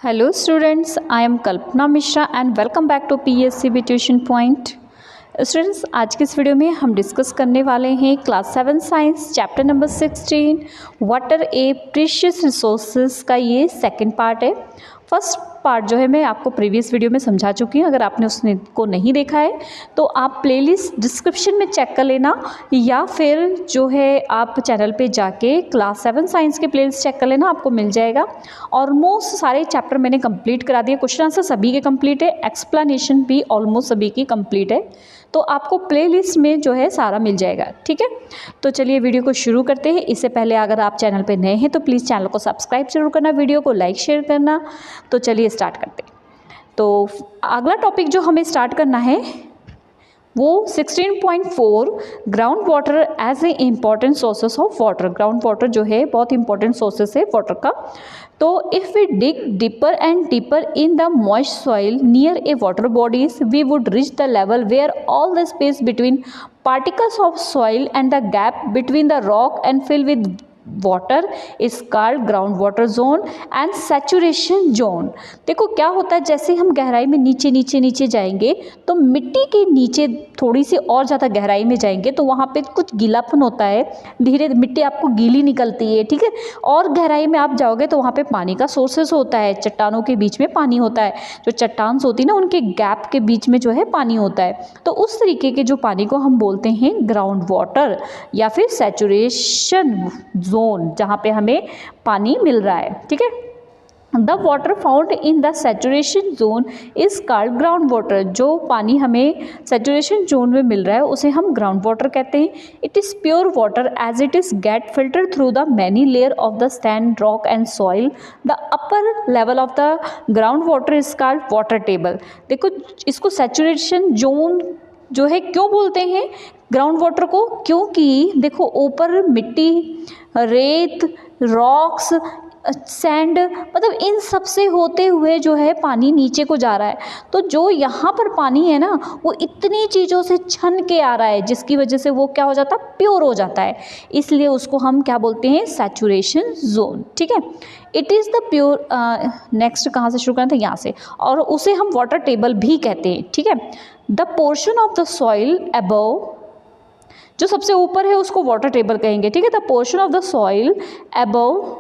Hello students, I am Kalpana Mishra and welcome back to PSCB Tuition Point। Students, आज के इस video में हम डिस्कस करने वाले हैं class 7 science chapter number 16 water a precious resources का ये सेकंड पार्ट है। फर्स्ट पार्ट जो है मैं आपको प्रीवियस वीडियो में समझा चुकी हूँ। अगर आपने उसको नहीं देखा है तो आप प्लेलिस्ट डिस्क्रिप्शन में चेक कर लेना, या फिर जो है आप चैनल पे जाके क्लास 7 साइंस के प्लेलिस्ट चेक कर लेना, आपको मिल जाएगा। ऑलमोस्ट सारे चैप्टर मैंने कंप्लीट करा दिए, क्वेश्चन आंसर सभी के कंप्लीट है, एक्सप्लेनेशन भी ऑलमोस्ट सभी की कंप्लीट है, तो आपको प्लेलिस्ट में जो है सारा मिल जाएगा। ठीक है, तो चलिए वीडियो को शुरू करते हैं। इससे पहले अगर आप चैनल पे नए हैं तो प्लीज़ चैनल को सब्सक्राइब जरूर करना, वीडियो को लाइक शेयर करना। तो चलिए स्टार्ट करते हैं। तो अगला टॉपिक जो हमें स्टार्ट करना है वो 16.4 ground water as a important sources of water. Ground water जो है बहुत इंपॉर्टेंट सोर्सेस है वाटर का। तो if we dig deeper and deeper in the moist soil near a water bodies we would reach the level where all the space between particles of soil and the gap between the rock and fill with water is called ground water zone and saturation zone. देखो क्या होता है, जैसे हम गहराई में नीचे नीचे नीचे जाएंगे तो मिट्टी के नीचे थोड़ी सी और ज़्यादा गहराई में जाएंगे तो वहाँ पे कुछ गीलापन होता है, धीरे मिट्टी आपको गीली निकलती है। ठीक है, और गहराई में आप जाओगे तो वहाँ पे पानी का सोर्सेस होता है, चट्टानों के बीच में पानी होता है, जो चट्टान होती है ना उनके गैप के बीच में जो है पानी होता है। तो उस तरीके के जो पानी को हम बोलते हैं ग्राउंड वाटर या फिर सैचुरेशन जोन, जहाँ पे हमें पानी मिल रहा है। ठीक है, the water found in the saturation zone is called ground water. जो पानी हमें सैचुरेशन जोन में मिल रहा है उसे हम ग्राउंड वाटर कहते हैं। It is pure water as it is get filter through the many layer of the sand, rock and soil. The upper level of the ground water is called water table. देखो इसको saturation zone जो है क्यों बोलते हैं ground water को, क्योंकि देखो ऊपर मिट्टी, रेत, रॉक्स, सैंड, मतलब इन सब से होते हुए जो है पानी नीचे को जा रहा है। तो जो यहाँ पर पानी है ना वो इतनी चीज़ों से छन के आ रहा है जिसकी वजह से वो क्या हो जाता है, प्योर हो जाता है। इसलिए उसको हम क्या बोलते हैं, सैचुरेशन जोन। ठीक है, it is the pure, next कहाँ से शुरू करना था, यहाँ से, और उसे हम वाटर टेबल भी कहते हैं। ठीक है, the portion of the soil above, जो सबसे ऊपर है उसको वाटर टेबल कहेंगे। ठीक है, the portion of the soil above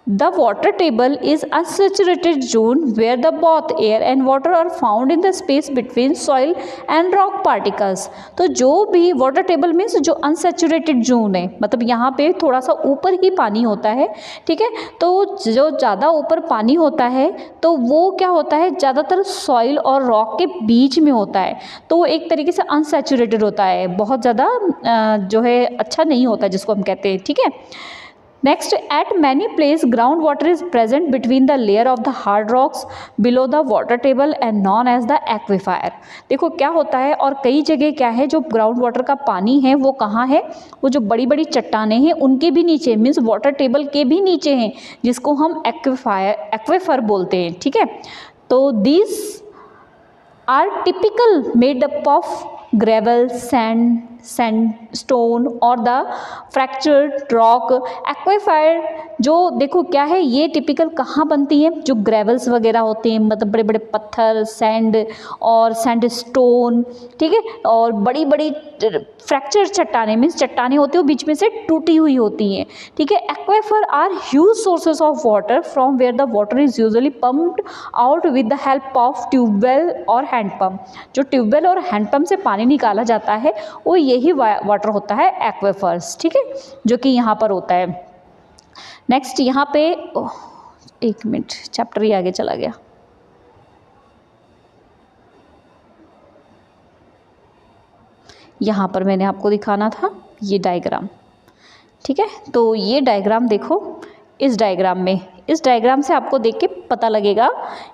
the water table is unsaturated zone where the both air and water are found in the space between soil and rock particles। तो जो भी वाटर टेबल मीन्स जो unsaturated zone है, मतलब यहाँ पे थोड़ा सा ऊपर ही पानी होता है। ठीक है, तो जो ज़्यादा ऊपर पानी होता है तो वो क्या होता है, ज़्यादातर सॉइल और रॉक के बीच में होता है, तो वो एक तरीके से अनसेचुरेटेड होता है, बहुत ज़्यादा जो है अच्छा नहीं होता जिसको हम कहते हैं। ठीक है, next, at many place ground water is present between the layer of the hard rocks below the water table and known as the aquifer. देखो क्या होता है, और कई जगह क्या है जो ग्राउंड वाटर का पानी है वो कहाँ है, वो जो बड़ी बड़ी चट्टानें हैं उनके भी नीचे, मीन्स वाटर टेबल के भी नीचे हैं, जिसको हम एक्विफर बोलते हैं। ठीक है, तो this are typical made up of gravel, sandstone और द फ्रैक्चर्ड रॉक। एक्वाफायर जो देखो क्या है, ये टिपिकल कहाँ बनती है, जो ग्रेवल्स वगैरह होते हैं, मतलब बड़े बड़े पत्थर, सैंड और सैंडस्टोन। ठीक है, और बड़ी बड़ी फ्रैक्चर चट्टानें, मीन्स चट्टानें होती हैं बीच में से टूटी हुई होती हैं। ठीक है, aquifer are huge sources of water from where the water is usually pumped out with the help of tubewell और हैंडपम्प। जो ट्यूबवेल और हैंडपम्प से पानी निकाला जाता है वो यही वाटर होता है, एक्वाफर्स। ठीक है, जो कि यहाँ पर होता है। नेक्स्ट यहाँ पे, एक मिनट, चैप्टर ही आगे चला गया। यहाँ पर मैंने आपको दिखाना था ये डायग्राम। ठीक है, तो ये डायग्राम देखो, इस डायग्राम से आपको देख के पता लगेगा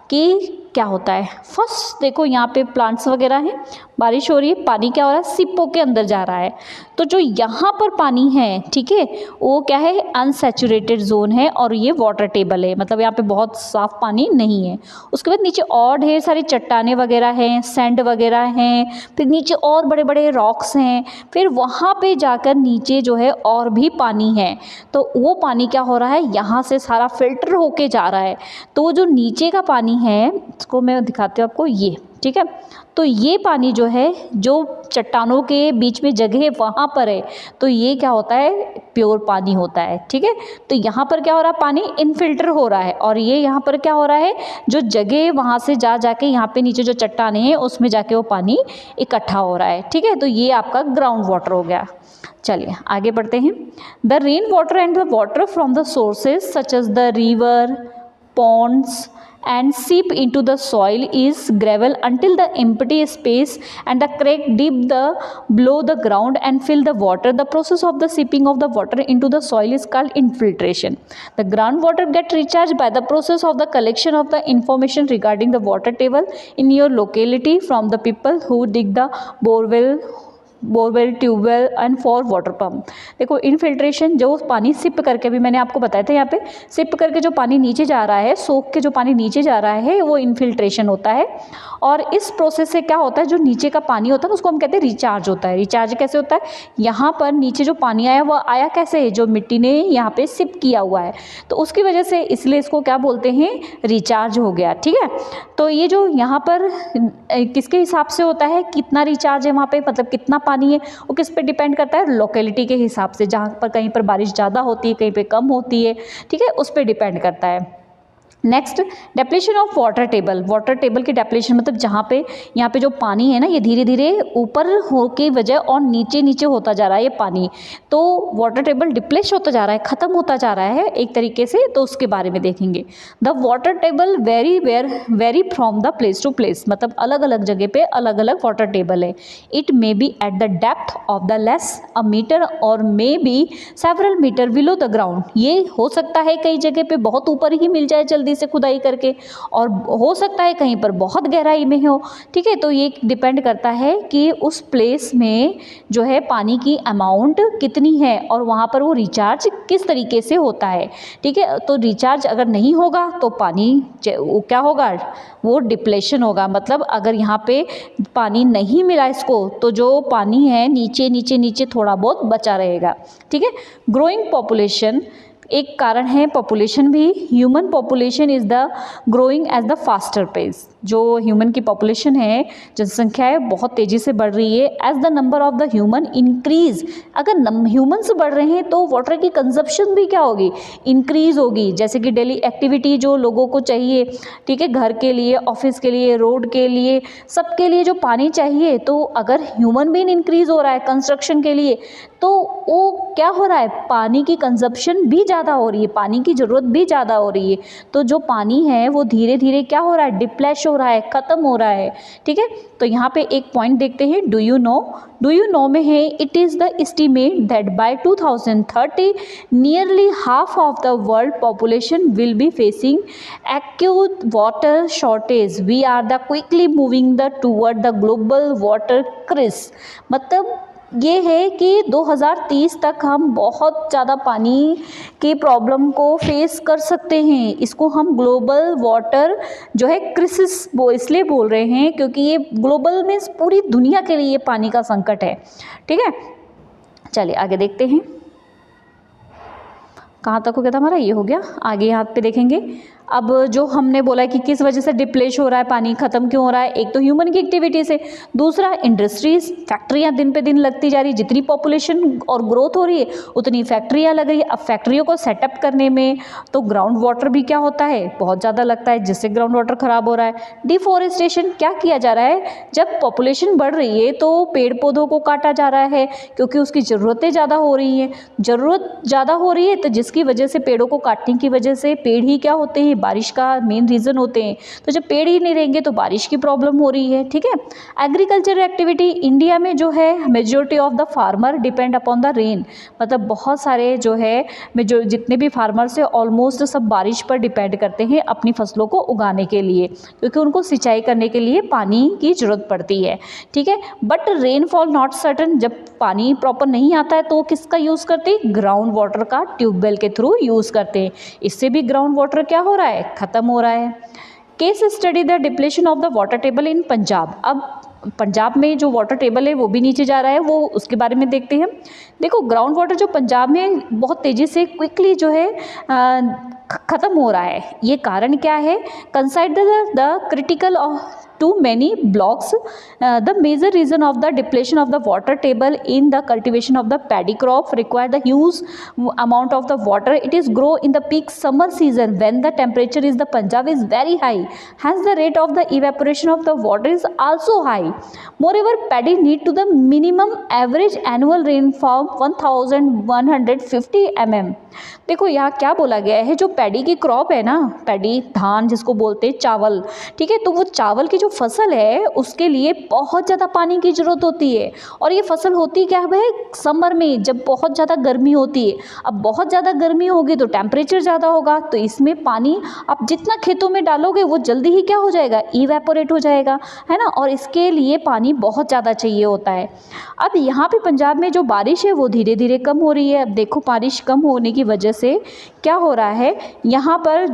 कि क्या होता है। फर्स्ट देखो यहाँ पे प्लांट्स वगैरह हैं, बारिश हो रही है, पानी क्या हो रहा है, सिपों के अंदर जा रहा है। तो जो यहाँ पर पानी है, ठीक है, वो क्या है, अनसैचुरेटेड जोन है और ये वाटर टेबल है, मतलब यहाँ पे बहुत साफ पानी नहीं है। उसके बाद नीचे और ढेर सारी चट्टानें वगैरह हैं, सैंड वगैरह हैं, फिर नीचे और बड़े बड़े रॉक्स हैं, फिर वहाँ पे जाकर नीचे जो है और भी पानी है। तो वो पानी क्या हो रहा है, यहाँ से सारा फिल्टर होके जा रहा है। तो वो जो नीचे का पानी है, इसको मैं दिखाती हूँ आपको, ये ठीक है। तो ये पानी जो है, जो चट्टानों के बीच में जगह है वहाँ पर है, तो ये क्या होता है, प्योर पानी होता है, ठीक है। तो यहाँ पर क्या हो रहा है, पानी इनफिल्टर हो रहा है, और ये यहाँ पर क्या हो रहा है, जो जगह वहाँ से जाके यहाँ पे नीचे जो चट्टानें हैं उसमें जाके वो पानी इकट्ठा हो रहा है, ठीक है। तो ये आपका ग्राउंड वाटर हो गया। चलिए आगे बढ़ते हैं। The rain water and the water from the sources such as the river, ponds and seep into the soil is gravel until the empty space and the crack deep below the ground and fill the water. The process of the seeping of the water into the soil is called infiltration. The groundwater get recharged by the process of the collection of the information regarding the water table in your locality from the people who dig the borewell, tubewell and for water pump. देखो infiltration, जो पानी SIP करके, अभी मैंने आपको बताया था, यहाँ पे सिप करके जो पानी नीचे जा रहा है, सोख के जो पानी नीचे जा रहा है, वो इनफिल्ट्रेशन होता है। और इस प्रोसेस से क्या होता है, जो नीचे का पानी होता है उसको हम कहते हैं रिचार्ज होता है। रिचार्ज कैसे होता है, यहाँ पर नीचे जो पानी आया वो आया कैसे, जो मिट्टी ने यहाँ पे सिप किया हुआ है, तो उसकी वजह से, इसलिए इसको क्या बोलते हैं, रिचार्ज हो गया, ठीक है। तो ये जो यहाँ पर किसके हिसाब से होता है, कितना रिचार्ज है वहाँ पे, मतलब कितना पानी है, वो किस पे डिपेंड करता है, लोकेलिटी के हिसाब से। जहाँ पर कहीं पर बारिश ज़्यादा होती है, कहीं पे कम होती है, ठीक है, उस पे डिपेंड करता है। Next, depletion of water table. Water table की डेप्लेशन मतलब जहाँ पे, यहाँ पे जो पानी है ना, ये धीरे धीरे ऊपर हो के वजह और नीचे नीचे होता जा रहा है ये पानी, तो वाटर टेबल डिप्लेश होता जा रहा है, ख़त्म होता जा रहा है एक तरीके से। तो उसके बारे में देखेंगे। The water table very from the place to place, मतलब अलग अलग जगह पे अलग अलग वाटर टेबल है। It may be at the depth of the less a meter और may be several meter below the ground. ये हो सकता है कई जगह पे बहुत ऊपर ही मिल जाए जल्दी से खुदाई करके, और हो सकता है कहीं पर बहुत गहराई में हो, ठीक है। तो ये डिपेंड करता है कि उस प्लेस में जो है पानी की अमाउंट कितनी है और वहाँ पर वो रिचार्ज किस तरीके से होता है, ठीक है। तो रिचार्ज अगर नहीं होगा तो पानी क्या होगा, वो डिप्लेशन होगा। मतलब अगर यहाँ पे पानी नहीं मिला इसको, तो जो पानी है नीचे नीचे नीचे थोड़ा बहुत बचा रहेगा, ठीक है। ग्रोइंग पॉपुलेशन एक कारण है, पॉपुलेशन भी। Human population is the growing as the faster pace. जो ह्यूमन की पॉपुलेशन है, जनसंख्या है, बहुत तेज़ी से बढ़ रही है। As the number of the human increase, अगर ह्यूमन्स बढ़ रहे हैं तो वाटर की कंजप्शन भी क्या होगी, इंक्रीज होगी। जैसे कि डेली एक्टिविटी जो लोगों को चाहिए, ठीक है, घर के लिए, ऑफिस के लिए, रोड के लिए, सबके लिए जो पानी चाहिए, तो अगर ह्यूमन बीइंग इंक्रीज हो रहा है कंस्ट्रक्शन के लिए, तो वो क्या हो रहा है, पानी की कंजप्शन भी ज़्यादा हो रही है, पानी की ज़रूरत भी ज़्यादा हो रही है। तो जो पानी है वो धीरे धीरे क्या हो रहा है, डिप्लेश हो रहा है, ख़त्म हो रहा है, ठीक है। तो यहाँ पे एक पॉइंट देखते हैं, डू यू नो में है, it is the estimate that by 2030 nearly half of the world population will be facing acute water shortage. We are the quickly moving the toward the global water crisis. मतलब ये है कि 2030 तक हम बहुत ज़्यादा पानी की प्रॉब्लम को फेस कर सकते हैं। इसको हम ग्लोबल वाटर जो है क्राइसिस वो इसलिए बोल रहे हैं क्योंकि ये ग्लोबल मीन्स पूरी दुनिया के लिए पानी का संकट है, ठीक है। चलिए आगे देखते हैं, कहाँ तक हो गया था हमारा, ये हो गया। आगे यहाँ पे देखेंगे। अब जो हमने बोला कि किस वजह से डिप्लेश हो रहा है पानी, ख़त्म क्यों हो रहा है, एक तो ह्यूमन की एक्टिविटी से, दूसरा इंडस्ट्रीज, फैक्ट्रियाँ दिन पे दिन लगती जा रही, जितनी पॉपुलेशन और ग्रोथ हो रही है उतनी फैक्ट्रियाँ लग रही है। अब फैक्ट्रियों को सेटअप करने में तो ग्राउंड वाटर भी क्या होता है, बहुत ज़्यादा लगता है, जिससे ग्राउंड वाटर ख़राब हो रहा है। डिफॉरेस्टेशन, क्या किया जा रहा है, जब पॉपुलेशन बढ़ रही है तो पेड़ पौधों को काटा जा रहा है क्योंकि उसकी ज़रूरतें ज़्यादा हो रही हैं। ज़रूरत ज़्यादा हो रही है तो जिसकी वजह से पेड़ों को काटने की वजह से पेड़ ही क्या होते हैं, बारिश का मेन रीज़न होते हैं। तो जब पेड़ ही नहीं रहेंगे तो बारिश की प्रॉब्लम हो रही है, ठीक है। एग्रीकल्चर एक्टिविटी इंडिया में जो है majority of the farmer depend upon the rain, मतलब बहुत सारे जो है जो जितने भी फार्मर्स है ऑलमोस्ट सब बारिश पर डिपेंड करते हैं अपनी फसलों को उगाने के लिए, क्योंकि उनको सिंचाई करने के लिए पानी की ज़रूरत पड़ती है, ठीक है। बट रेनफॉल नॉट सर्टन, जब पानी प्रॉपर नहीं आता है तो किसका यूज़ करते हैं, ग्राउंड वाटर का ट्यूबवेल के थ्रू यूज़ करते हैं। इससे भी ग्राउंड वाटर क्या हो रहा है, ख़त्म हो रहा है। Case study the depletion of the water table इन पंजाब। अब पंजाब में जो वाटर टेबल है वो भी नीचे जा रहा है, वो उसके बारे में देखते हैं। देखो ग्राउंड वाटर जो पंजाब में बहुत तेज़ी से क्विकली जो है ख़त्म हो रहा है, ये कारण क्या है, consider the critical too many blocks. The major reason of the depletion of the water table in the cultivation of the paddy crop require the huge amount of the water. It is grow in the peak summer season when the temperature is the Punjab is very high. Hence the rate of the evaporation of the water is also high. Moreover, paddy need to the minimum average annual rainfall 1150 mm. देखो यहाँ क्या बोला गया है, जो paddy की crop है ना, पैडी धान जिसको बोलते हैं, चावल, ठीक है, तो वो चावल की जो फसल है उसके लिए बहुत ज़्यादा पानी की ज़रूरत होती है। और ये फसल होती क्या है समर में, जब बहुत ज़्यादा गर्मी होती है। अब बहुत ज़्यादा गर्मी होगी तो टेम्परेचर ज़्यादा होगा, तो इसमें पानी आप जितना खेतों में डालोगे वो जल्दी ही क्या हो जाएगा, इवेपोरेट हो जाएगा, है ना। और इसके लिए पानी बहुत ज़्यादा चाहिए होता है। अब यहाँ पे पंजाब में जो बारिश है वो धीरे धीरे कम हो रही है। अब देखो बारिश कम होने की वजह से क्या हो रहा है, यहाँ पर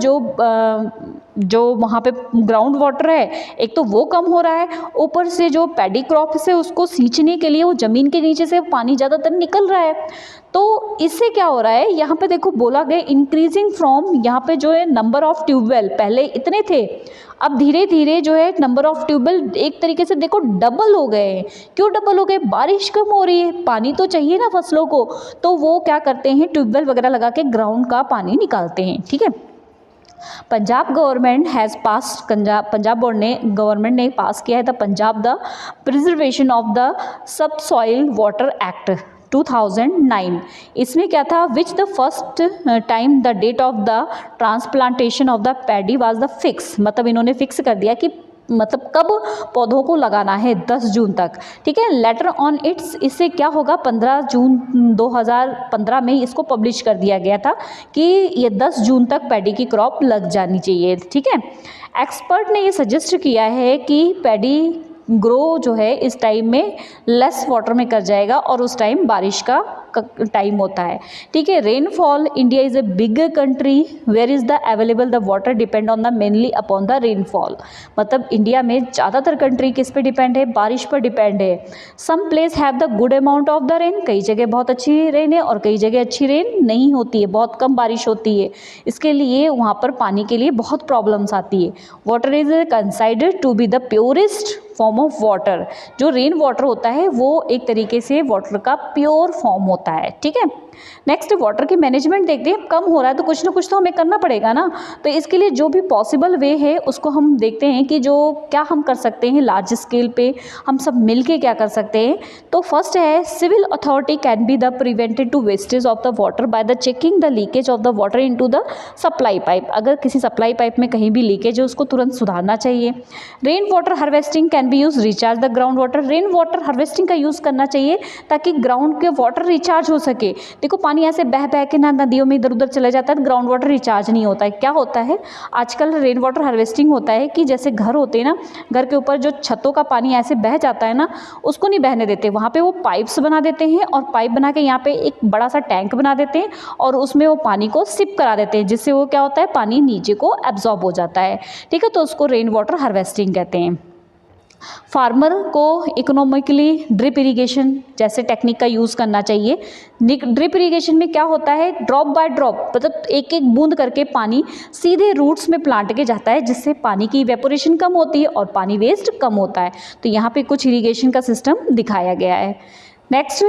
जो वहाँ पे ग्राउंड वाटर है एक तो वो कम हो रहा है, ऊपर से जो पैडी क्रॉप से उसको सींचने के लिए वो ज़मीन के नीचे से पानी ज़्यादातर निकल रहा है। तो इससे क्या हो रहा है, यहाँ पे देखो बोला गया इंक्रीजिंग फ्रॉम, यहाँ पे जो है नंबर ऑफ ट्यूबवेल, पहले इतने थे, अब धीरे धीरे जो है नंबर ऑफ ट्यूबवेल एक तरीके से देखो डबल हो गए हैं। क्यों डबल हो गए, बारिश कम हो रही है, पानी तो चाहिए ना फसलों को, तो वो क्या करते हैं ट्यूबवेल वगैरह लगा के ग्राउंड का पानी निकालते हैं, ठीक है। Punjab government has pass, Punjab board ने गवर्नमेंट ने पास किया है the Punjab the preservation of the sub soil water act 2009। इसमें क्या था, which the first time the date of the transplantation of the paddy was the fix, मतलब इन्होंने फिक्स कर दिया कि मतलब कब पौधों को लगाना है, 10 जून तक, ठीक है। लेटर ऑन इट्स, इससे क्या होगा 15 जून 2015 में इसको पब्लिश कर दिया गया था कि ये 10 जून तक पैडी की क्रॉप लग जानी चाहिए, ठीक है। एक्सपर्ट ने ये सजेस्ट किया है कि पैडी ग्रो जो है इस टाइम में लेस वाटर में कर जाएगा और उस टाइम बारिश का टाइम होता है, ठीक है। Rainfall, India is a bigger country where is the available the water depend on the mainly upon the rainfall, मतलब इंडिया में ज़्यादातर कंट्री किस पे डिपेंड है, बारिश पर डिपेंड है। Some place have the good amount of the rain, कई जगह बहुत अच्छी रेन है और कई जगह अच्छी रेन नहीं होती है, बहुत कम बारिश होती है, इसके लिए वहाँ पर पानी के लिए बहुत प्रॉब्लम्स आती है। Water is considered to be the purest form of water, जो रेन वाटर होता है वो एक तरीके से वाटर का प्योर फॉर्म होता है, ठीक है। नेक्स्ट वाटर की मैनेजमेंट देखते हैं, कम हो रहा है तो कुछ ना कुछ तो हमें करना पड़ेगा ना, तो इसके लिए जो भी पॉसिबल वे है उसको हम देखते हैं कि जो क्या हम कर सकते हैं लार्ज स्केल पे, हम सब मिलके क्या कर सकते हैं। तो फर्स्ट है civil authority can be the prevented to wastage of the water by the checking the leakage of the water into the supply pipe, अगर किसी सप्लाई पाइप में कहीं भी लीकेज है उसको तुरंत सुधारना चाहिए। Rain water harvesting can be use recharge the ground water, rain water harvesting का यूज़ करना चाहिए ताकि ग्राउंड के वाटर रिचार्ज हो सके। देखो पानी ऐसे बह बह के ना नदियों में इधर उधर चला जाता है, ग्राउंड वाटर रिचार्ज नहीं होता है। क्या होता है आजकल रेन वाटर हार्वेस्टिंग होता है कि जैसे घर होते हैं ना, घर के ऊपर जो छतों का पानी ऐसे बह जाता है ना, उसको नहीं बहने देते, वहाँ पे वो पाइप्स बना देते हैं और पाइप बना के यहाँ पे एक बड़ा सा टैंक बना देते हैं और उसमें वो पानी को सिप करा देते हैं, जिससे वो क्या होता है पानी नीचे को एब्जॉर्ब हो जाता है, ठीक है। तो उसको रेन वाटर हार्वेस्टिंग कहते हैं। फार्मर को इकोनॉमिकली ड्रिप इरिगेशन जैसे टेक्निक का यूज़ करना चाहिए। ड्रिप इरिगेशन में क्या होता है, ड्रॉप बाय ड्रॉप, मतलब एक एक बूंद करके पानी सीधे रूट्स में प्लांट के जाता है, जिससे पानी की इवेपोरेशन कम होती है और पानी वेस्ट कम होता है। तो यहाँ पे कुछ इरिगेशन का सिस्टम दिखाया गया है। नेक्स्ट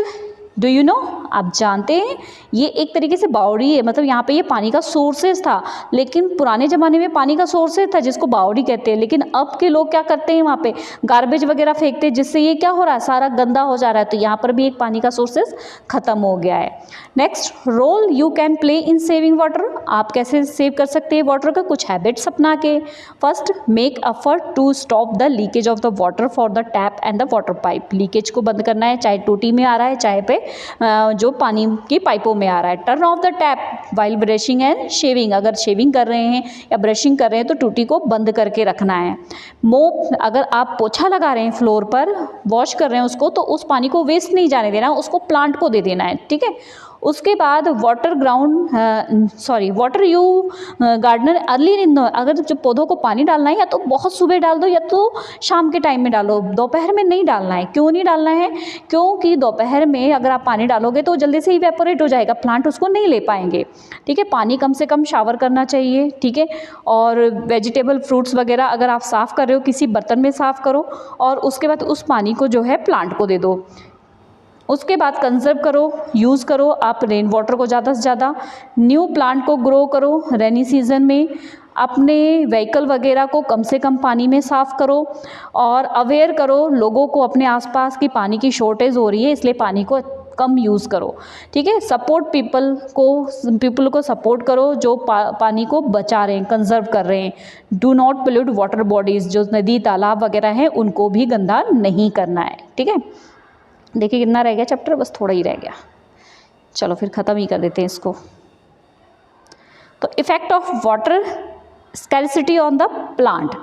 डू यू नो, आप जानते हैं ये एक तरीके से बावड़ी है, मतलब यहाँ पे ये पानी का सोर्सेज था, लेकिन पुराने ज़माने में पानी का सोर्सेज था जिसको बावड़ी कहते हैं, लेकिन अब के लोग क्या करते हैं वहाँ पे गार्बेज वगैरह फेंकते हैं, जिससे ये क्या हो रहा है, सारा गंदा हो जा रहा है। तो यहाँ पर भी एक पानी का सोर्सेज खत्म हो गया है। Next, role you can play in saving water, आप कैसे सेव कर सकते हैं वाटर का, कुछ हैबिट्स अपना के। First, make effort to stop the leakage of the water for the tap and the water pipe, leakage को बंद करना है, चाहे टूटी में आ रहा है चाहे पे जो पानी की पाइपों में आ रहा है। Turn off the tap while brushing and shaving, अगर शेविंग कर रहे हैं या ब्रशिंग कर रहे हैं तो टूटी को बंद करके रखना है। मोप, अगर आप पोछा लगा रहे हैं फ्लोर पर, वॉश कर रहे हैं उसको, तो उस पानी को वेस्ट नहीं जाने देना, उसको प्लांट को दे देना है, ठीक है। उसके बाद water you gardener early in the, अगर जब पौधों को पानी डालना है या तो बहुत सुबह डाल दो या तो शाम के टाइम में डालो, दोपहर में नहीं डालना है। क्यों नहीं डालना है? क्योंकि दोपहर में अगर आप पानी डालोगे तो जल्दी से इवेपोरेट हो जाएगा, प्लांट उसको नहीं ले पाएंगे, ठीक है। पानी कम से कम शावर करना चाहिए, ठीक है। और वेजिटेबल फ्रूट्स वगैरह अगर आप साफ़ कर रहे हो किसी बर्तन में साफ़ करो और उसके बाद उस पानी को जो है प्लांट को दे दो। उसके बाद कंजर्व करो, यूज़ करो आप रेन वाटर को ज़्यादा से ज़्यादा। न्यू प्लांट को ग्रो करो रेनी सीजन में। अपने व्हीकल वगैरह को कम से कम पानी में साफ़ करो और अवेयर करो लोगों को अपने आसपास की पानी की शॉर्टेज हो रही है, इसलिए पानी को कम यूज़ करो, ठीक है। सपोर्ट पीपल को सपोर्ट करो जो पानी को बचा रहे हैं, कंजर्व कर रहे हैं। Do not pollute water bodies, जो नदी तालाब वगैरह हैं उनको भी गंदा नहीं करना है, ठीक है। देखिए कितना रह गया चैप्टर, बस थोड़ा ही रह गया, चलो फिर ख़त्म ही कर देते हैं इसको। तो effect of water scarcity on the plant.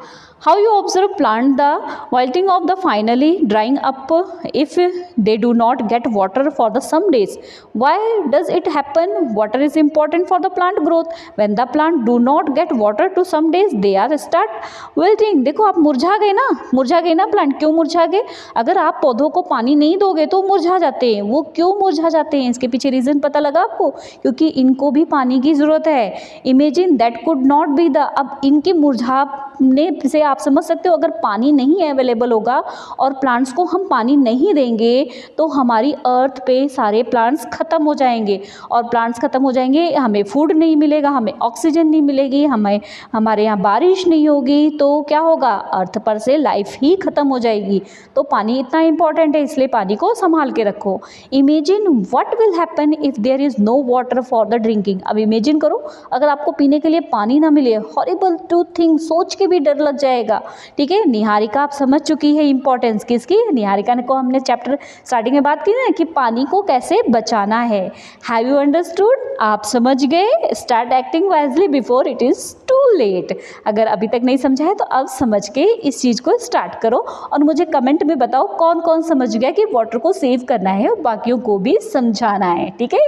How you observe plant the wilting of the finally drying up if they do not get water for the some days. Why does it happen? Water is important for the plant growth. When the plant do not get water to some days, they are start wilting. देखो आप मुरझा गए ना plant. क्यों मुरझा गए? अगर आप पौधों को पानी नहीं दोगे तो मुरझा जाते हैं। वो क्यों मुरझा जाते हैं, इसके पीछे रीज़न पता लगा आपको? क्योंकि इनको भी पानी की ज़रूरत है। Imagine that could not be the, अब इनके मुरझाने से आप समझ सकते हो, अगर पानी नहीं अवेलेबल होगा और प्लांट्स को हम पानी नहीं देंगे तो हमारी अर्थ पे सारे प्लांट्स ख़त्म हो जाएंगे, और प्लांट्स ख़त्म हो जाएंगे, हमें फूड नहीं मिलेगा, हमें ऑक्सीजन नहीं मिलेगी, हमारे यहाँ बारिश नहीं होगी, तो क्या होगा, अर्थ पर से लाइफ ही ख़त्म हो जाएगी। तो पानी इतना इंपॉर्टेंट है, इसलिए पानी को संभाल के रखो। Imagine what will happen if there is no water for the drinking. अब इमेजिन करो अगर आपको पीने के लिए पानी ना मिले, हॉरिबल टू थिंक, सोच के भी डर लग जाएगा, ठीक है। निहारिका आप समझ चुकी है इंपॉर्टेंस किसकी, निहारिका को हमने चैप्टर स्टार्टिंग में बात की ना कि पानी को कैसे बचाना है। Have you understood? आप समझ गए? Start acting wisely before it is too late. अगर अभी तक नहीं समझा है तो अब समझ के इस चीज़ को स्टार्ट करो और मुझे कमेंट में बताओ कौन कौन समझ गया कि वाटर को सेव करना है और बाकियों को भी समझाना है, ठीक है।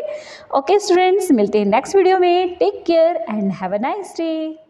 ओके स्टूडेंट्स, मिलते हैं नेक्स्ट वीडियो में। Take care and have a nice day.